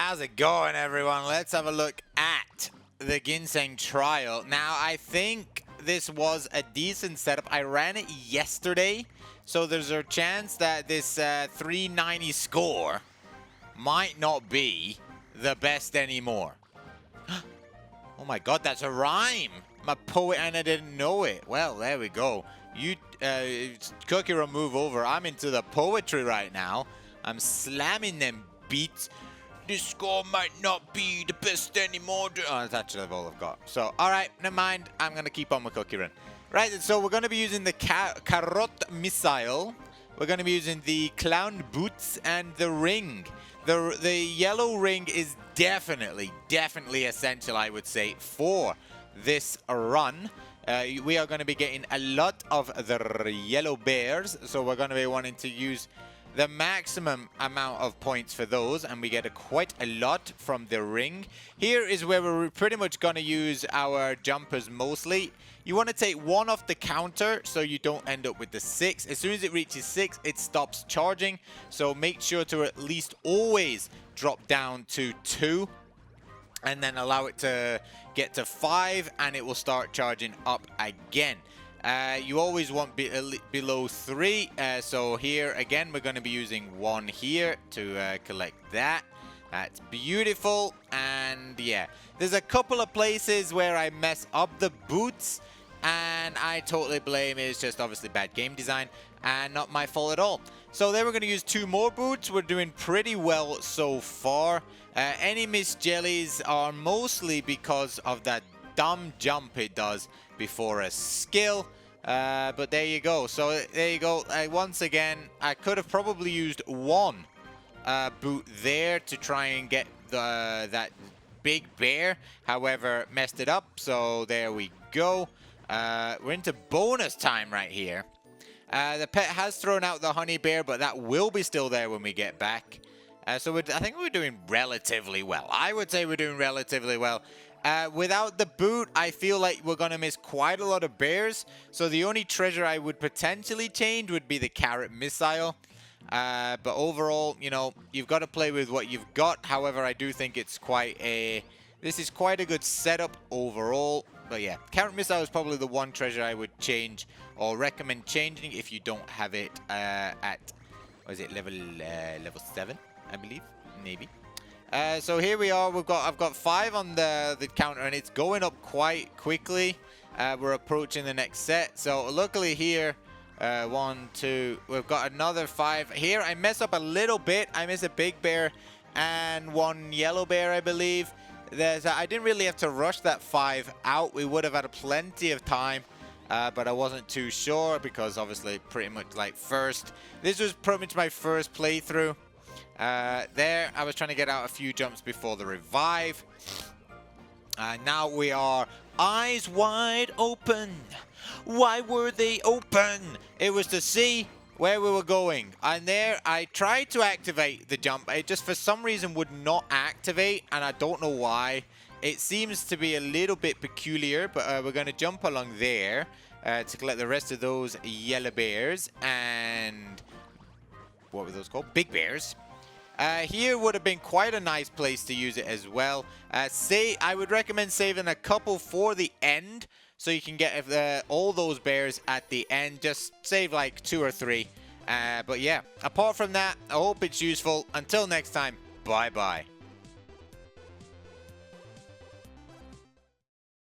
how's it going, everyone? Let's have a look at the Ginseng trial. Now, I think this was a decent setup. I ran it yesterday, so there's a chance that this 390 score might not be the best anymore. Oh my god, that's a rhyme! I'm a poet and I didn't know it. Well, there we go. You, Cookie Run, move over. I'm into the poetry right now. I'm slamming them beats. This score might not be the best anymore. Oh, that's actually all I've got. So, alright, never mind. I'm going to keep on my Cookie Run. Right, so we're going to be using the Carrot Missile. We're going to be using the Clown Boots and the Ring. The yellow ring is definitely essential, I would say, for this run. We are going to be getting a lot of the yellow bears, so we're going to be wanting to use the maximum amount of points for those, and we get quite a lot from the ring. Here is where we're pretty much going to use our jumpers mostly. You want to take one off the counter so you don't end up with the 6. As soon as it reaches 6, it stops charging, so make sure to at least always drop down to 2 and then allow it to get to 5, and it will start charging up again. You always want below 3, so here again we're going to be using 1 here to collect that. That's beautiful. And yeah, there's a couple of places where I mess up the boots, and I totally blame it. It's just obviously bad game design and not my fault at all. So then we're going to use 2 more boots. We're doing pretty well so far. Any missed jellies are mostly because of that dumb jump it does before a skill. But there you go. So there you go. Once again, I could have probably used 1 boot there to try and get that big bear. However, messed it up. So there we go. We're into bonus time right here. The pet has thrown out the honey bear, but that will be still there when we get back. So I think we're doing relatively well. I would say we're doing relatively well. Without the boot, I feel like we're going to miss quite a lot of bears. So the only treasure I would potentially change would be the Carrot Missile. But overall, you know, you've got to play with what you've got. However, I do think it's this is quite a good setup overall. But yeah, Carrot Missile is probably the one treasure I would change or recommend changing if you don't have it at, what is it, level 7, I believe, maybe. So here we are. I've got 5 on the counter, and it's going up quite quickly. We're approaching the next set. So luckily here, 1, 2, we've got another 5 here. I mess up a little bit. I miss a big bear and 1 yellow bear, I believe. I didn't really have to rush that 5 out. We would have had plenty of time, but I wasn't too sure because obviously pretty much like this was pretty much my first playthrough. There, I was trying to get out a few jumps before the revive. Now we are eyes wide open. Why were they open? It was to see where we were going. And there, I tried to activate the jump. It just for some reason would not activate, and I don't know why. It seems to be a little bit peculiar, but we're going to jump along there to collect the rest of those yellow bears. And what were those called? Big bears. Here would have been quite a nice place to use it as well. I would recommend saving a couple for the end, so you can get all those bears at the end. Just save like 2 or 3. But yeah, apart from that, I hope it's useful. Until next time, bye-bye.